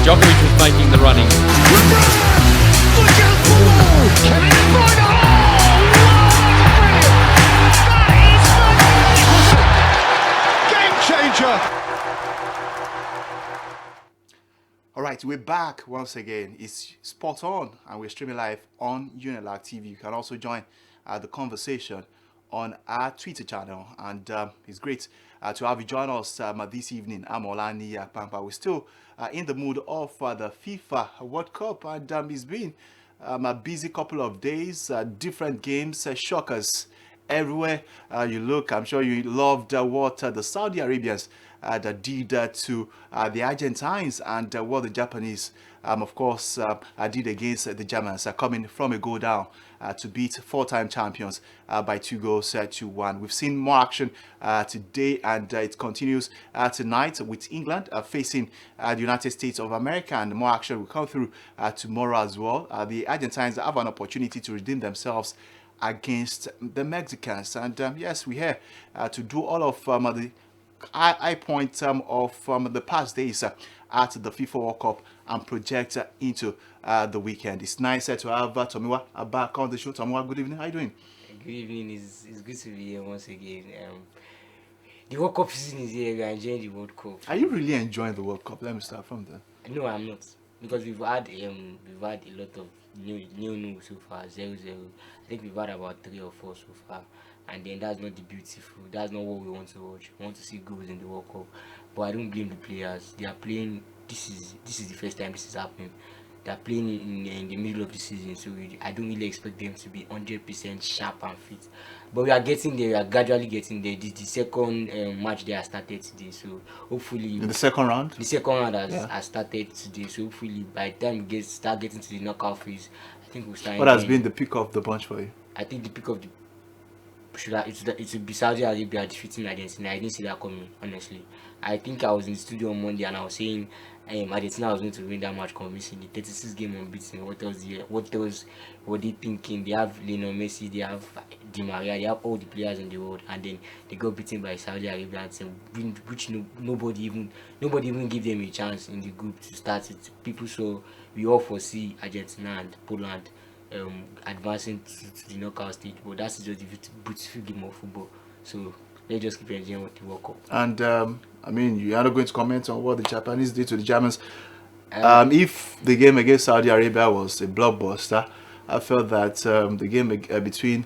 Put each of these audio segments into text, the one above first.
Djokovic was making the running. Look out for wall! Can it find a hole? That is magnificent! Game changer! All right, we're back once again. It's Sporton, and we're streaming live on Unilag TV. You can also join the conversation on our Twitter channel, and it's great to have you join us this evening. I'm Olani Akpampa. We're still in the mood of the FIFA World Cup, and it's been a busy couple of days, different games, shockers everywhere you look. I'm sure you loved what the Saudi Arabians that did to the Argentines, and what the Japanese, of course, did against the Germans, coming from a goal down to beat four-time champions by 2 goals to 1. We've seen more action today, and it continues tonight with England facing the United States of America, and more action will come through tomorrow as well. The Argentines have an opportunity to redeem themselves against the Mexicans, and yes, we're here to do all of the high point of the past days at the FIFA World Cup and project into the weekend. It's nice to have Tomiwa back on the show. Tomiwa, good evening. How are you doing? Good evening. It's good to be here once again. The World Cup season is here. We are enjoying the World Cup. Are you really enjoying the World Cup? Let me start from there. No, I'm not, because we've had a lot of new so far. 0-0. I think we've had about 3 or 4 so far. And then that's not the beautiful. That's not what we want to watch. We want to see goals in the World Cup. But I don't blame the players. They are playing. This is the first time this is happening. They are playing in the middle of the season, so I don't really expect them to be 100% sharp and fit. But we are getting there. We are gradually getting there. This is the second match they have started today. So hopefully In the second round? the second round has started today. So hopefully by the time we start getting to the knockout phase, I think we'll start. What has been the pick of the bunch for you? I think the pick of the it would be Saudi Arabia defeating Argentina. I didn't see that coming, honestly. I think I was in the studio on Monday and I was saying Argentina was going to win that match convincingly. 36 game unbeaten. What else were they thinking? They have Lionel Messi, they have Di Maria, they have all the players in the world, and then they got beaten by Saudi Arabia, which nobody even gave them a chance in the group to start it. People saw, we all foresee Argentina and Poland advancing to the knockout stage, but that's just a beautiful game of football. So let's just keep enjoying the World Cup. And I mean, you are not going to comment on what the Japanese did to the Germans. If the game against Saudi Arabia was a blockbuster, I felt that the game between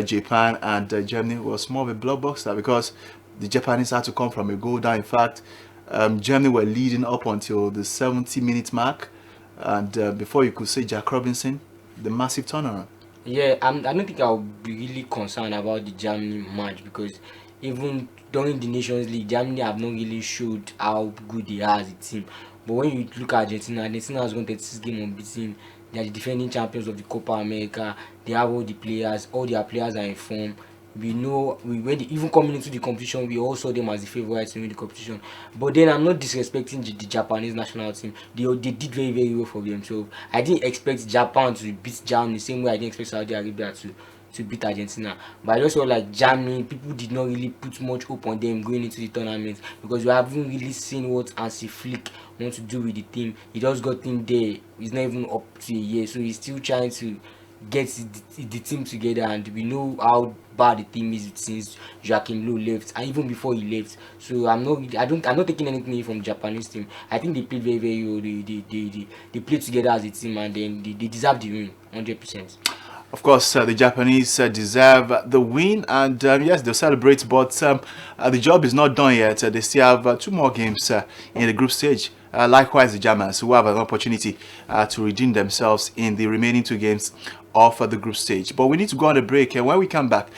Japan and Germany was more of a blockbuster, because the Japanese had to come from a goal down. In fact, Germany were leading up until the 70-minute mark, and before you could say Jack Robinson, the massive turnaround. Yeah, I don't think I'll be really concerned about the Germany match, because even during the Nations League, Germany have not really showed how good they are as a team. But when you look at Argentina has won 36 games unbeaten. They are the defending champions of the Copa America. They have all the players. All their players are in form. We know even coming into the competition, we all saw them as the favourites to win the competition. But then I'm not disrespecting the Japanese national team. They did very, very well for themselves. I didn't expect Japan to beat Germany the same way I didn't expect Saudi Arabia to beat Argentina. But I just felt like Germany, people did not really put much hope on them going into the tournament, because we haven't really seen what Hansi Flick wants to do with the team. He just got in there. He's not even up to a year, so he's still trying to get the team together, and we know how bad the team is since Joachim Low left, and even before he left. So I'm not taking anything away from the Japanese team. I think they played very, very well. They played together as a team, and then they deserve the win 100%. Of course, the Japanese deserve the win, and yes, they'll celebrate, but the job is not done yet. They still have 2 more games in the group stage. Likewise, the Germans, who have an opportunity to redeem themselves in the remaining 2 games of the group stage. But we need to go on a break, and when we come back,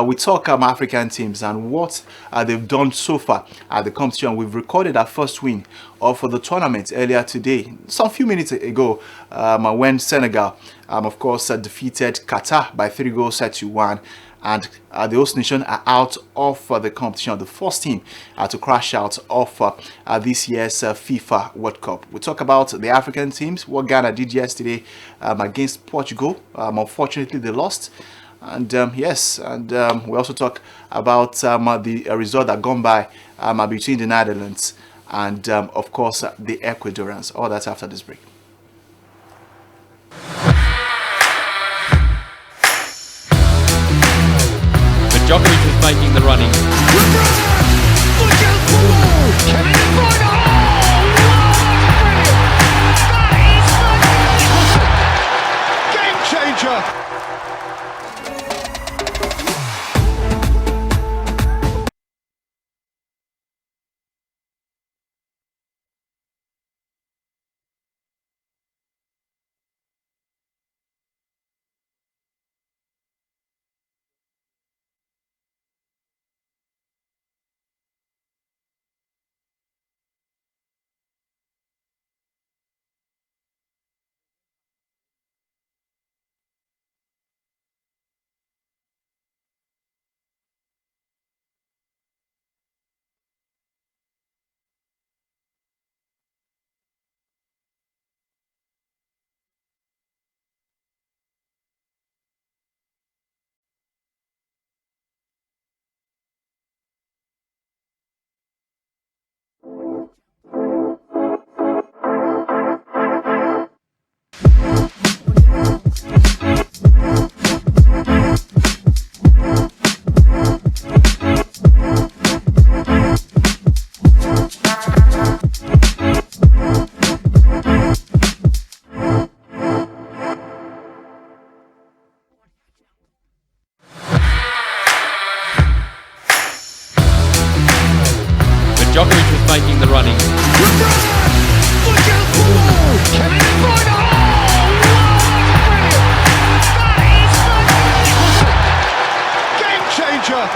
we talk African teams and what they've done so far at the competition. We've recorded our first win of the tournament earlier today, some few minutes ago, when Senegal, of course, defeated Qatar by 3 goals to 1. And the host nation are out of the competition, the first team to crash out of this year's FIFA World Cup. We talk about the African teams, what Ghana did yesterday against Portugal. Unfortunately, they lost. And yes, and we also talk about the result that gone by between the Netherlands and of course the Ecuadorians. All that after this break. Djokovic is making the running. Look out below! Can it find a That is magnificent! Game changer! Djokovic is making the running. Look out below! Can it find a That is magnificent! Game changer!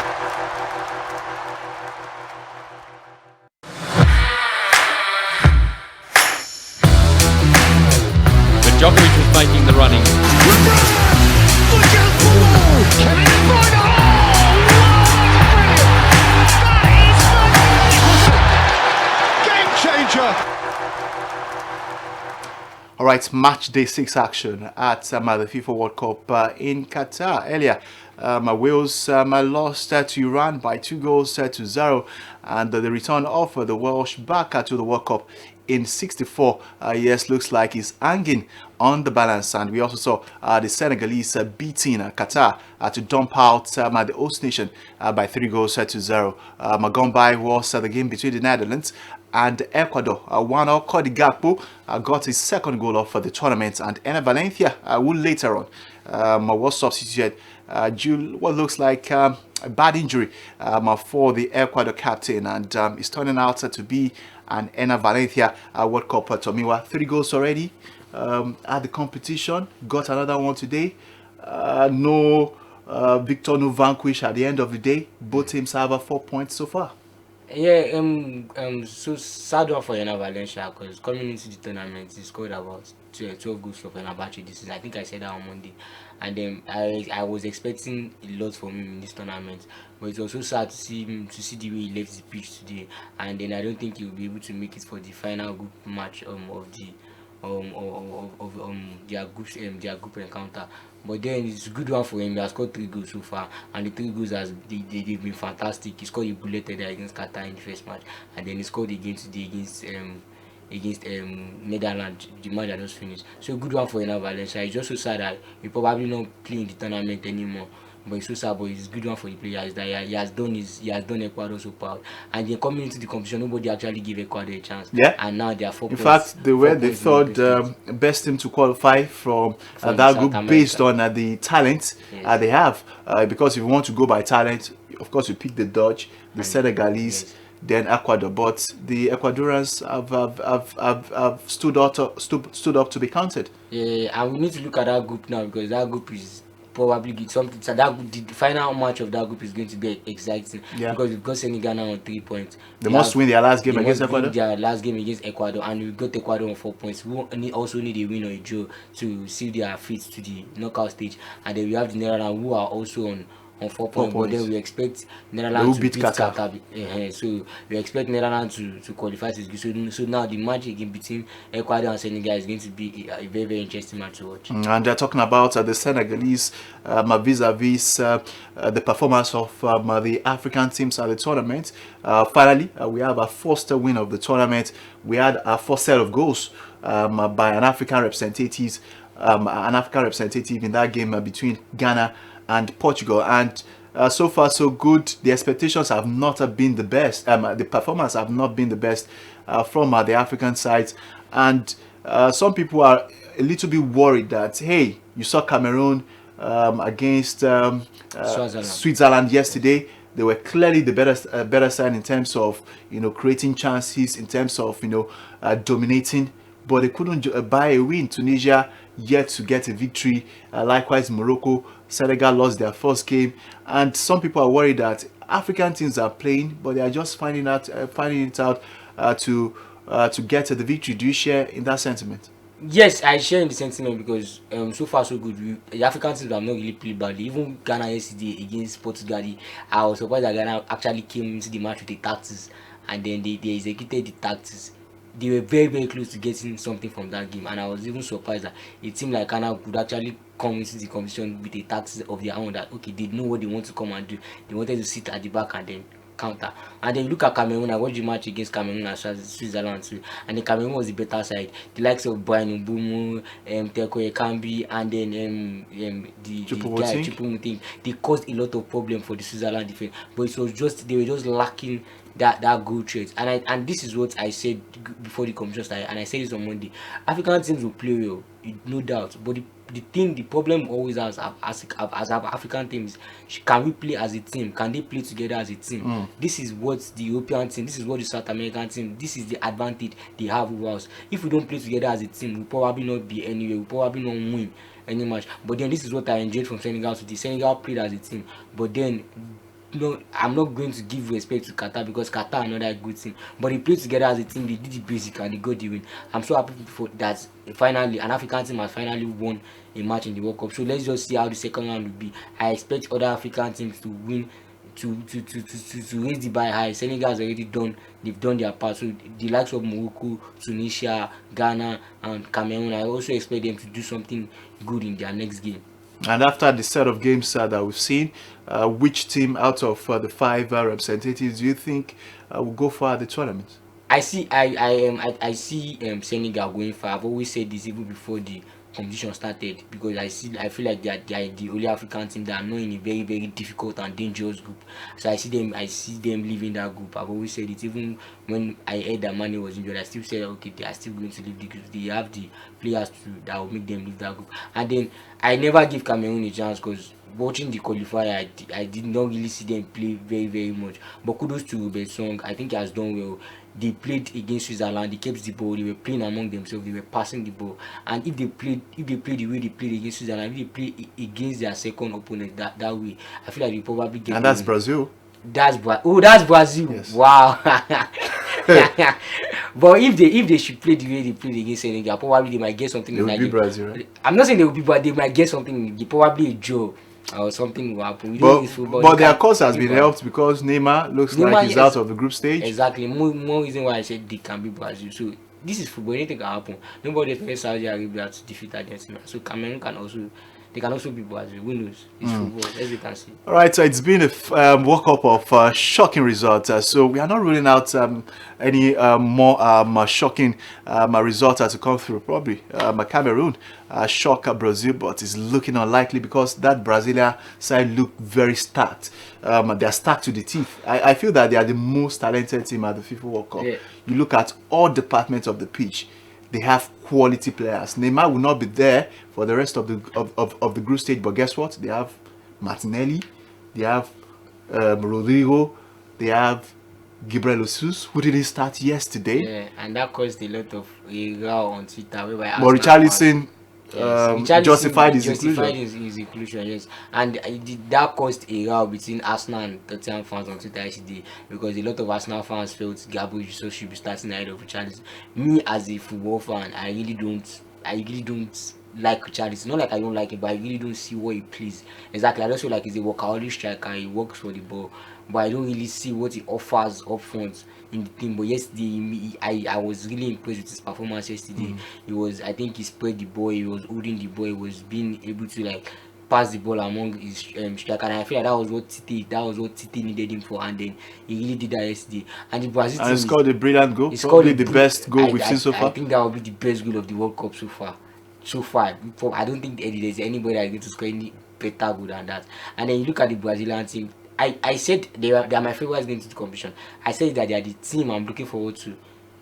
Djokovic is making the running. Look out below! Can it find a That is magnificent! Game changer! All right, match day 6 action at the FIFA World Cup in Qatar. Earlier, Wales lost to Iran by 2-0, and the return of the Welsh back to the World Cup in 64 years looks like it's hanging on the balance. And we also saw the Senegalese beating Qatar to dump out the host nation by 3-0. Magombai was the game between the Netherlands and Ecuador. One Cody Gakpo got his second goal off for the tournament, and Ena Valencia who later on was substituted due what looks like a bad injury for the Ecuador captain, and it's turning out to be an Ena Valencia World Cup Tomiwa. 3 goals already at the competition, got another one today. No Victor, no vanquish at the end of the day. Both teams have 4 points so far. Yeah, so sad one for Yana Valencia, because coming into the tournament, he scored about 12 goals for Fenerbahce this season. I think I said that on Monday, and then I was expecting a lot from him in this tournament, but it's also sad to see him, to see the way he left the pitch today, and then I don't think he'll be able to make it for the final group match of the their group encounter. But then it's a good one for him. He has scored 3 goals so far, and the 3 goals they've been fantastic. He scored a bullet there against Qatar in the first match, and then he scored against Netherlands, the match that just finished. So good one for Ena Valencia. It's just so sad that he probably not playing the tournament anymore. But it's so sad, but it's a good one for the players that he has done Ecuador so proud. And then coming into the competition, nobody actually gave Ecuador a chance. Yeah. And now they are 4 In points. fact, they were the third best team to qualify from that group based on the talent they have. Because if you want to go by talent, of course you pick the Dutch, the Senegalese, then Ecuador. But the Ecuadorians have stood up to be counted. Yeah, and we need to look at that group now, because that group is probably something. So that the final match of that group is going to be exciting, because we've got Senegal now on 3 points. They must win their last game against Ecuador. Their last game against Ecuador, and we've got Ecuador on 4 points. We also need a win or a draw to seal their feet to the knockout stage, and then we have the Netherlands, who are also on 4 4 points, but then points. we expect They Netherlands will to beat beat Qatar. Qatar. So we expect Netherlands to qualify to this. So now the match again between Ecuador and Senegal is going to be a very, very interesting match to watch. And they're talking about the Senegalese vis-a-vis the performance of the African teams at the tournament. Finally, we have our first win of the tournament. We had our first set of goals by an African representative in that game between Ghana and Portugal. And so far, so good. The expectations have not been the best. The performance have not been the best from the African sides, and some people are a little bit worried that, hey, you saw Cameroon against Switzerland yesterday. They were clearly the better side in terms of creating chances, in terms of dominating, but they couldn't buy a win. Tunisia yet to get a victory. Likewise, Morocco, Senegal lost their first game, and some people are worried that African teams are playing, but they are just finding it out to get to the victory. Do you share in that sentiment? Yes, I share in the sentiment because so far so good. The African teams have not really played badly. Even Ghana yesterday against Portugal, I was surprised that Ghana actually came into the match with the tactics, and then they executed the tactics. They were very, very close to getting something from that game, and I was even surprised that a team like Ghana could actually come into the competition with the tactics of their own. That okay, they know what they want to come and do. They wanted to sit at the back and then counter. And then you look at Cameroon. I watched the match against Cameroon and Switzerland too, and the Cameroon was the better side. The likes of Brian Mbumu, Teko Ekambi, and then the guy Choupo-Moting, they caused a lot of problem for the Switzerland defense. But it was just they were just lacking that goal threat. And this is what I said before the competition started, and I said this on Monday. African teams will play well, no doubt, but the problem always has as African teams, can we play as a team? Can they play together as a team? This is what the European team, this is what the South American team, this is the advantage they have over us. If we don't play together as a team, we'll probably not be anywhere, we'll probably not win any match. But then this is what I enjoyed from Senegal today. Senegal played as a team, but then no, I'm not going to give respect to Qatar because Qatar are not that good team. But they played together as a team, they did the basic and they got the win. I'm so happy for that. Finally, an African team has finally won a match in the World Cup. So let's just see how the second round will be. I expect other African teams to win, to raise the bar high. Senegal has already done, they've done their part. So the likes of Morocco, Tunisia, Ghana, and Cameroon, I also expect them to do something good in their next game. And after the set of games that we've seen, which team out of the 5 representatives do you think will go far at the tournament? I see Senegal going far. I've always said this even before the competition started, because I feel like they are the only African team that are not in a very, very difficult and dangerous group. So I see them leaving that group. I've always said it. Even when I heard that Mane was injured, I still said okay, they are still going to leave the group. They have the players that will make them leave that group. And then I never give Cameroon a chance because watching the qualifier, I did not really see them play very, very much. But kudos to Robert Song. I think he has done well. They played against Switzerland. They kept the ball. They were playing among themselves. They were passing the ball. And if they played the way they played against Switzerland, if they play against their second opponent that way, I feel like they probably get. And that's Brazil. That's Brazil. Yes. Wow. But if they should play the way they played against Senegal, probably they might get something. They will be Brazil, right? I'm not saying they will be, but they might get something. They probably a draw or something will happen. But their cause has been helped because Neymar looks like he's out of the group stage. Exactly. More reason why I said they can be Brazil. So this is football. Anything can happen. Nobody expects Saudi Arabia to defeat Argentina. So Cameroon can also be Brazil. Who knows? It's football. As you can see. All right, so it's been a World Cup of shocking results. So we are not ruling out any more shocking results to come through. Probably Cameroon shock Brazil, but it's looking unlikely because that Brazilian side look very stacked. They are stacked to the teeth. I feel that they are the most talented team at the FIFA World Cup. Yeah. You look at all departments of the pitch. They have quality players. Neymar will not be there for the rest of the group stage, but guess what? They have Martinelli, they have Rodrigo, they have Gabriel Jesus, who didn't start yesterday. Yeah, and that caused a lot of row on Twitter. But Richarlison justified his inclusion. Yes, and that caused a row between Arsenal and Tottenham fans on Twitter yesterday because a lot of Arsenal fans felt Gabriel Jesus should be starting ahead of Richarlison. Me as a football fan, I really don't like Richarlison. Not like I don't like it, but I really don't see what he plays. Exactly. I just feel like he's a workaholic striker. He works for the ball, but I don't really see what he offers up front in the team. But yesterday, I was really impressed with his performance yesterday. He was, I think he spread the ball. He was holding the ball. He was being able to like pass the ball among his striker, and I feel like that was what Tite needed him for, and then he really did that yesterday. And the Brazil And team he scored a brilliant goal. he Probably scored the best goal we've seen so I far. think that will be the best goal of the World Cup so far. I don't think there's anybody that is going to score any better goal than that. And then you look at the Brazilian team. I said they are my favorites going to the competition. I said that they are the team I'm looking forward to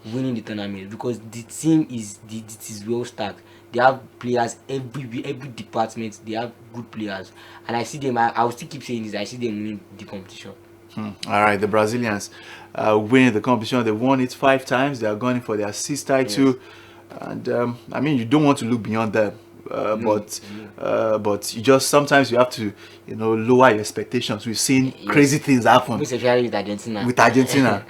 winning the tournament because the team is it is well stacked. They have players every department. They have good players, and I see them. I will still keep saying this. I see them winning the competition. All right, the Brazilians winning the competition. They won it 5 times. They are going for their 6th title, and I mean, you don't want to look beyond them, but you just sometimes you have to, lower your expectations. We've seen crazy things happen Most especially with Argentina. with Argentina.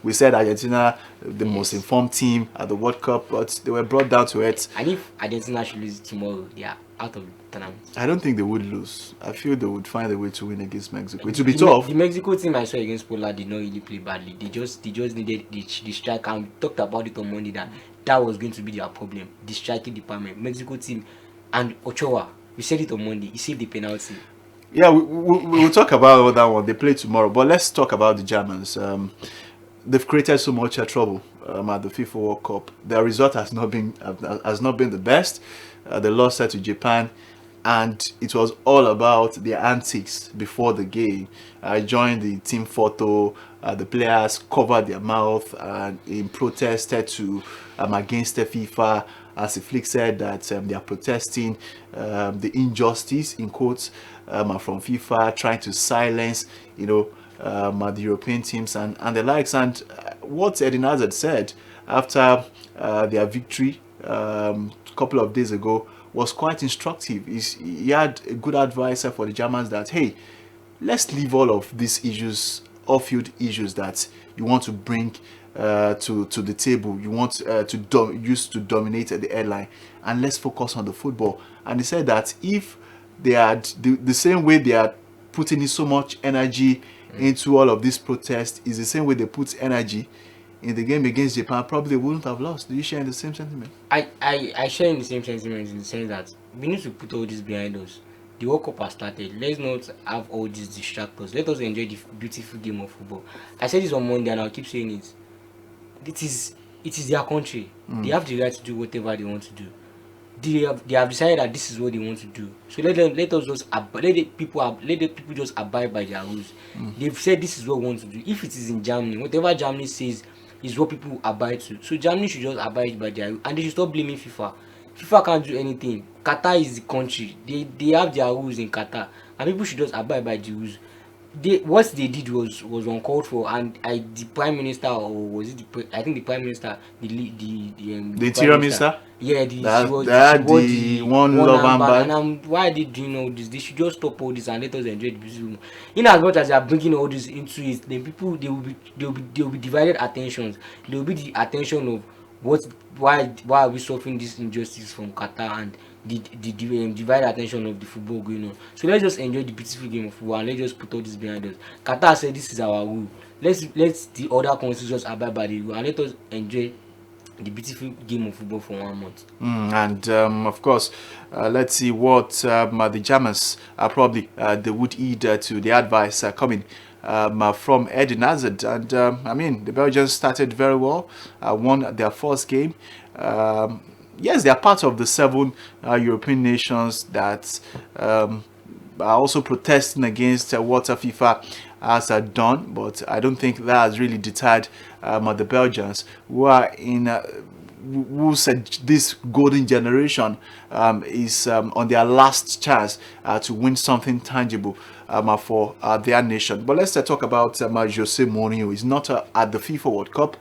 We said Argentina the most informed team at the World Cup, but they were brought down to earth. And if Argentina should lose tomorrow, they are out of the tournament. I don't think they would lose. I feel they would find a way to win against Mexico. It will be tough. The Mexico team I saw against Poland did not really play badly. They just needed the strike, and we talked about it on Monday that was going to be their problem. The striking department. Mexico team and Ochoa. We said it on Monday. He saved the penalty. Yeah, we will talk about that one. They play tomorrow, but let's talk about the Germans. They've created so much trouble at the FIFA World Cup. Their result has not been the best. They lost to Japan, and it was all about their antics before the game. I joined the team photo. The players covered their mouth and in protest to against the FIFA. As Flick said that they are protesting the injustice in quotes from FIFA, trying to silence the European teams and the likes. And what Eden Hazard said after their victory a couple of days ago was quite instructive. He had a good advice for the Germans that, hey, let's leave all of these issues, off-field issues that you want to bring to the table, you want to use to dominate the airline, and let's focus on the football. And he said that if they had the same way they are putting in so much energy into all of these protests is the same way they put energy in the game against Japan, probably they wouldn't have lost. Do you share in the same sentiment? I share in the same sentiment in the sense that we need to put all this behind us. The World Cup has started. Let's not have all these distractors. Let us enjoy the beautiful game of football. I said this on Monday and I'll keep saying it. It is their country. They have the right to do whatever they want to do. They have decided that this is what they want to do. So let the people just abide by their rules. They've said this is what we want to do. If it is in Germany, whatever Germany says is what people abide to. So Germany should just abide by their rules, and they should stop blaming FIFA. FIFA can't do anything. Qatar is the country. They have their rules in Qatar, and people should just abide by the rules. What they did was uncalled for, and the prime minister, or was it I think the prime minister, the interior minister, yeah, the one love armband. And why are they doing all this? They should just stop all this and let us enjoy the beautiful. In as much as they are bringing all this into it, then people they will be divided attentions. There will be the attention of why are we suffering this injustice from Qatar, and the divided attention of the football going on. So let's just enjoy the beautiful game of football and let's just put all this behind us. Qatar said this is our rule. Let's the other countries just abide by the rule and let us enjoy the beautiful game of football for 1 month. And of course, let's see what the Germans probably they would heed to the advice coming from Eden Hazard. And I mean, the Belgians started very well, won their first game. Yes, they are part of the 7 European nations that are also protesting against what FIFA has done, but I don't think that has really deterred the Belgians, who are who said this golden generation is on their last chance to win something tangible for their nation. But let's talk about Jose Mourinho. He's not at the FIFA World Cup,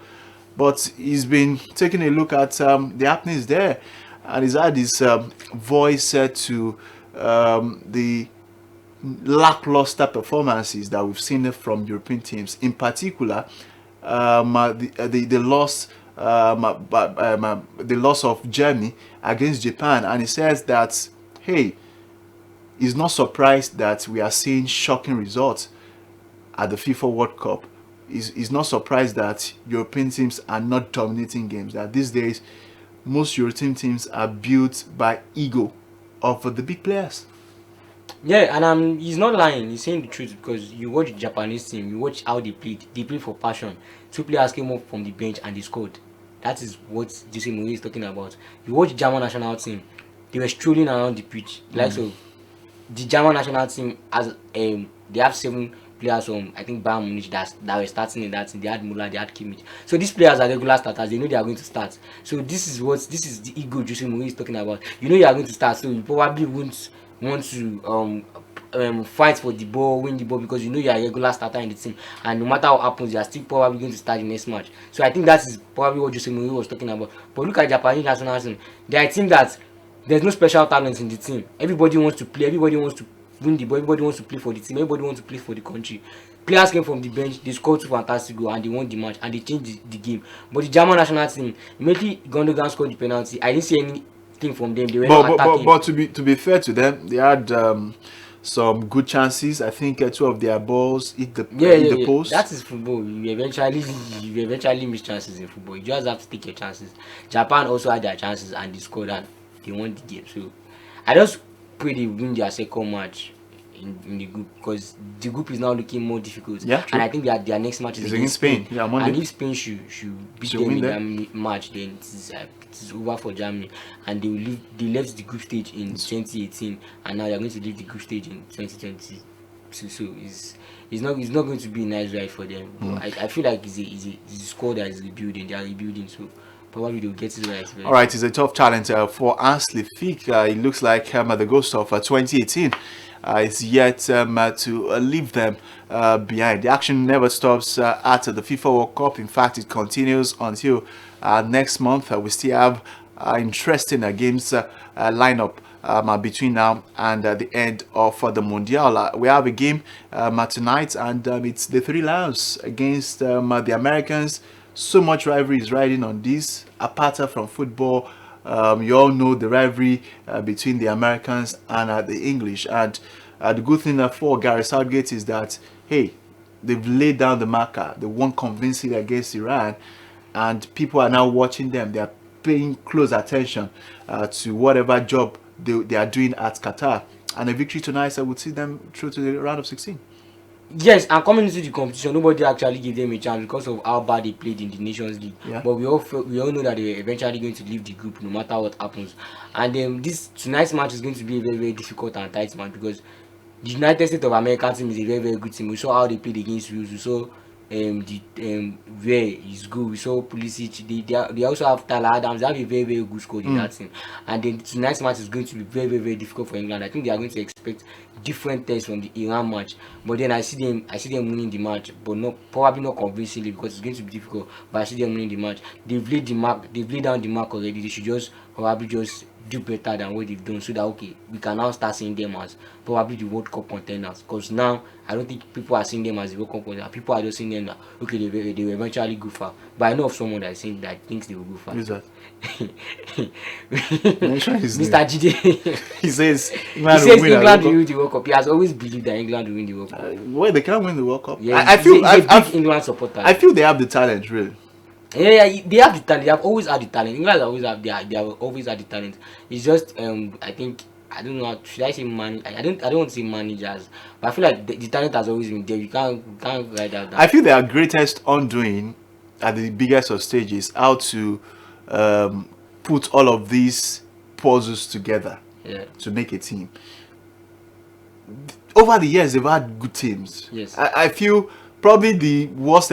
but he's been taking a look at the happenings there, and he's had his voice to the lackluster performances that we've seen from European teams. In particular, the loss the loss of Germany against Japan, and he says that, hey, he's not surprised that we are seeing shocking results at the FIFA World Cup. He's not surprised that European teams are not dominating games. That these days, most European teams are built by ego of the big players. Yeah, and he's not lying. He's saying the truth because you watch the Japanese team, you watch how they played. They played for passion. Two players came up from the bench and they scored. That is what Jose Mourinho is talking about. You watch the German national team, they were strolling around the pitch. Like so, the German national team has they have 7 players from I think Bayern Munich that were starting in that team. They had Müller, they had Kimmich. So these players are regular starters. They know they are going to start. So this is the ego Jose Mourinho is talking about. You know you are going to start, so you probably won't want to fight for the ball, win the ball because you know you are a regular starter in the team, and no matter what happens, you are still probably going to start the next match. So I think that is probably what Jose Mourinho was talking about. But look at Japanese national team. They are a team that there's no special talent in the team. Everybody wants to play. Everybody wants to win the ball. Everybody wants to play for the team. Everybody wants to play for the country. Players came from the bench, they scored 2 fantastic goals and they won the match and they changed the game. But the German national team, immediately Gundogan scored the penalty. I didn't see anything from them. They were not attacking. But to be fair to them, they had some good chances. I think 2 of their balls hit the post. That is football. You eventually miss chances in football. You just have to take your chances. Japan also had their chances and they scored and they won the game. So I just pray they win their second match in the group because the group is now looking more difficult. Yeah, true. And I think that their next match is against Spain. Yeah, Monday. And if Spain should beat them in that match, then it is over for Germany, and they left the group stage in 2018, and now they are going to leave the group stage in 2020. So it's not going to be a nice ride for them. But I feel like it's a squad that is rebuilding. They are rebuilding, so probably they'll get it right. All right, it's a tough challenge for Ansli Fik. It looks like the ghost of 2018 is yet to leave them behind. The action never stops at the FIFA World Cup. In fact, it continues until next month. We still have interesting games lineup between now and the end of the Mundial. We have a game tonight, and it's the 3 Lions against the Americans. So much rivalry is riding on this. Apart from football, you all know the rivalry between the Americans and the English. And the good thing for Gareth Southgate is that, hey, they've laid down the marker. They won convincingly against Iran, and people are now watching them. They are paying close attention to whatever job they are doing at Qatar. And a victory tonight, I would see them through to the round of 16. Yes, and coming into the competition, nobody actually gave them a chance because of how bad they played in the Nations League. Yeah. But we all know that they were eventually going to leave the group no matter what happens. And this tonight's match is going to be a very, very difficult and tight match because the United States of America team is a very, very good team. We saw how they played against Wales. We saw where is good. We saw Pulisic. They also have Tyler Adams. They have a very, very good squad in that team. And then tonight's match is going to be very, very, very difficult for England. I think they are going to expect different tests from the Iran match. But then I see them winning the match, but probably not convincingly because it's going to be difficult. But I see them winning the match. They've laid down the mark already. They should probably just do better than what they've done so that okay, we can now start seeing them as probably the World Cup contenders. Because now I don't think people are seeing them as the World Cup contenders. People are just seeing them that okay, they will eventually go far. But I know of someone that is saying that thinks they will go far. Who's that? Mr. GD. He says England will win the World Cup. He has always believed that England will win the World Cup. Wait, they can't win the World Cup. Yeah, I feel he's a big England supporter. I feel they have the talent, really. Yeah, they have the talent. They have always had the talent. England they have always had the talent. It's just I think I don't know. Should I say I don't want to say managers, but I feel like the talent has always been there. You can't write that down. I feel their greatest undoing at the biggest of stages how to put all of these puzzles together to make a team. Over the years, they've had good teams. Yes, I feel. Probably the worst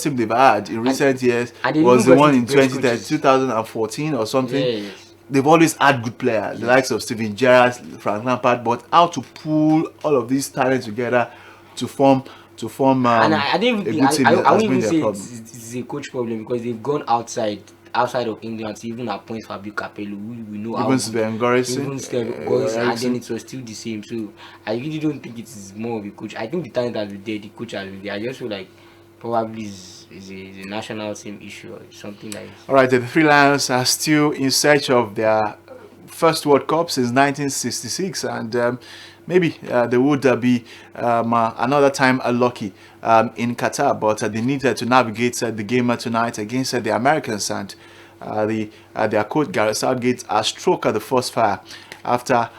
team they've had in recent years was the one in 2014 or something. Yes. They've always had good players, the likes of Steven Gerrard, Frank Lampard, but how to pull all of these talents together to form and I don't a good team I wouldn't even say problem. it's a coach problem because they've gone outside of England to even appoint Fabio Capello, who we know even Sven Goretzka, and then it was still the same. So I really don't think it is more of a coach. I think the talent has been there, the coach has been there. I just feel like probably is a national team issue or something like this. All right, the Three Lions are still in search of their first World Cup since 1966, and maybe they would be another time lucky in Qatar, but they needed to navigate the game tonight against the Americans, and their coach Gareth Southgate struck the first fire after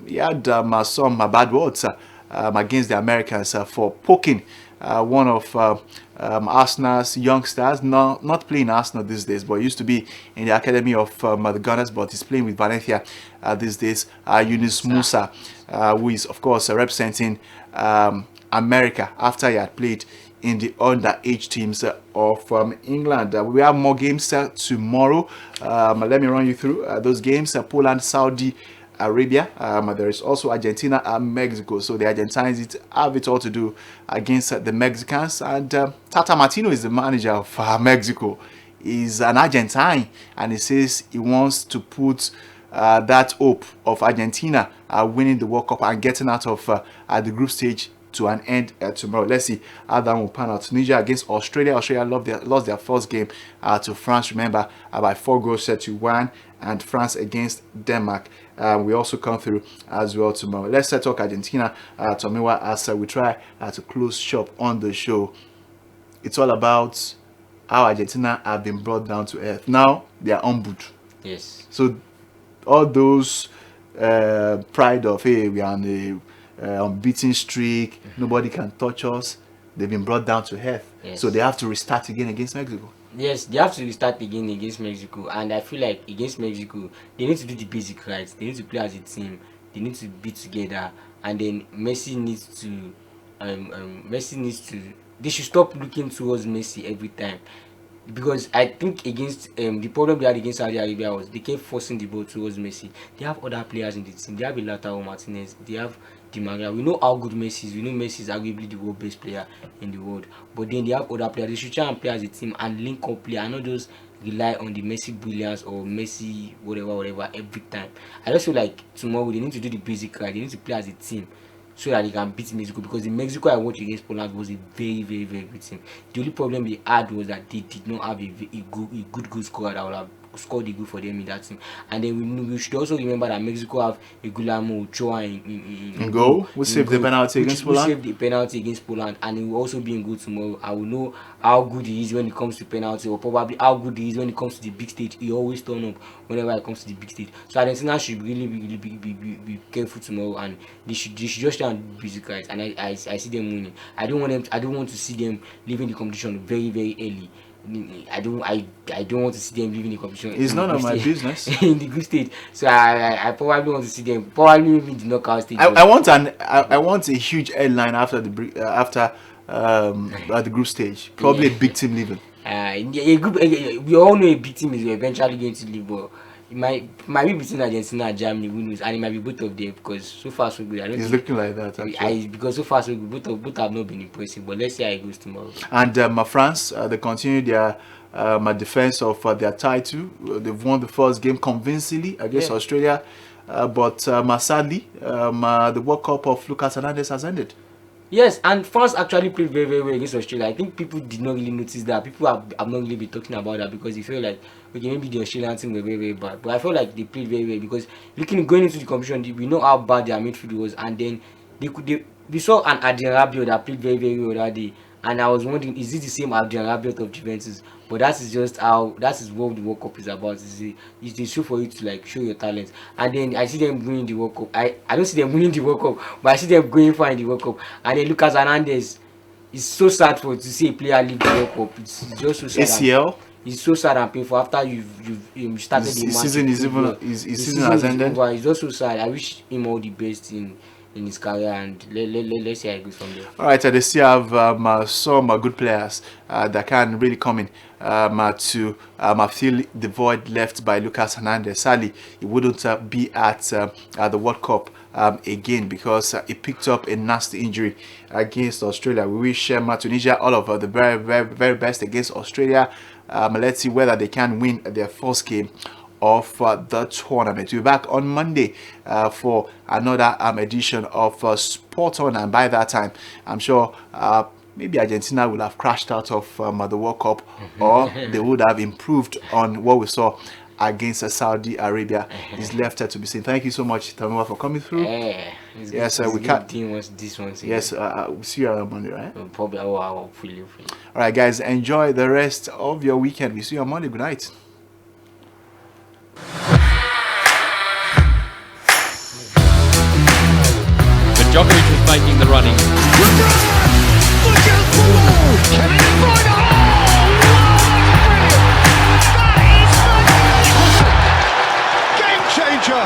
he had some bad words against the Americans for poking one of Arsenal's youngsters, not playing Arsenal these days, but used to be in the academy of the Gunners, but he's playing with Valencia these days, Yunus Musa, who is, of course, representing America after he had played in the underage teams of England. We have more games tomorrow. Let me run you through those games. Poland, Saudi Arabia. There is also Argentina and Mexico. So the Argentines have it all to do against the Mexicans. And Tata Martino is the manager of Mexico. He's an Argentine, and he says he wants to put that hope of Argentina winning the World Cup and getting out of the group stage to an end tomorrow. Let's see how that will pan out. Tunisia against Australia. Australia lost their first game to France, remember, by 4 goals to 1, and France against Denmark. We also come through as well tomorrow. Let's talk Argentina, Tomiwa, as we try to close shop on the show. It's all about how Argentina have been brought down to earth. Now they are humbled. Yes. So all those pride of, hey, we are on a unbeaten streak, nobody can touch us, they've been brought down to earth. Yes. So they have to restart again against Mexico. Yes, they have to restart again against Mexico, and I feel like against Mexico they need to do the basic rights. They need to play as a team. They need to be together, and then Messi needs to. They should stop looking towards Messi every time, because I think against the problem they had against Saudi Arabia was they kept forcing the ball towards Messi. They have other players in the team. They have Lautaro Martinez. They have Di Maria. We know how good Messi is. We know Messi is arguably the world best player in the world. But then they have other players. They should try and play as a team and link up play and not just rely on the Messi brilliance or Messi whatever every time. I just feel like tomorrow they need to do the basic right. They need to play as a team so that they can beat Mexico, because the Mexico I watched against Poland was a very, very, very good team. The only problem they had was that they did not have a good goal scorer that would have scored the goal for them in that team. And then we should also remember that Mexico have a Guillermo Ochoa in goal. We saved the penalty against Poland. We saved the penalty against Poland, and he will also be in goal tomorrow. I will know how good he is when it comes to penalty, or probably how good he is when it comes to the big stage. He always turn up whenever it comes to the big stage. So Argentina should really be careful tomorrow, and they should just try and do basic rights. And I see them winning. I don't want to see them leaving the competition very, very early. I don't want to see them leaving the competition. It's none of my business. In the group stage, so I probably want to see them probably maybe in the knockout stage. I want a huge headline after the group stage. Probably a big team leaving. We all know a big team is eventually going to leave, but it might be between Argentina and Germany, who knows, and it might be both of them, because so far so good. It's looking like that, actually. Because so far so good, both have not been impressive, but let's see how it goes tomorrow. And France, they continue their defense of their title. They've won the first game convincingly against Australia, but sadly, the World Cup of Lucas Hernandez has ended. Yes, and France actually played very, very well against Australia. I think people did not really notice that. People have not really been talking about that, because they feel like, okay, maybe the Australian team were very, very bad. But I feel like they played very well, because going into the competition, we know how bad their midfield was, and then we saw an Adrien Rabiot that played very, very well that day. And I was wondering, is it the same Adrien Rabiot of Juventus? But that is what the World Cup is about. It's a show for you to like show your talents. And then I see them winning the World Cup. I don't see them winning the World Cup, but I see them going far in the World Cup. And then Lucas Hernandez, it's so sad to see a player leave the World Cup. It's just so sad. ACL. It's so sad and painful after you've started the match. His season has ended. It's just so sad. I wish him all the best in his career, and let's see how it goes from there. All right, they still have some good players that can really come in to fill the void left by Lucas Hernandez. Sadly, he wouldn't be at the World Cup again, because he picked up a nasty injury against Australia. We wish Tunisia all of the very, very, very best against Australia. Let's see whether they can win their first game of the tournament. We'll be back on Monday for another edition of Sporton, and by that time I'm sure maybe Argentina would have crashed out of the World Cup, or they would have improved on what we saw against Saudi Arabia. Is left to be seen. Thank you so much, Tamiwa, for coming through. Yes, sir, we can't. This one. Yes, we'll see you on Monday, right? Probably. Hopefully. All right, guys, enjoy the rest of your weekend. We see you on Monday. Good night. But Djokovic is making the running. Look out for goal! Kevin De Bruyne! Oh, wow, that's brilliant! That is magnificent! Game changer!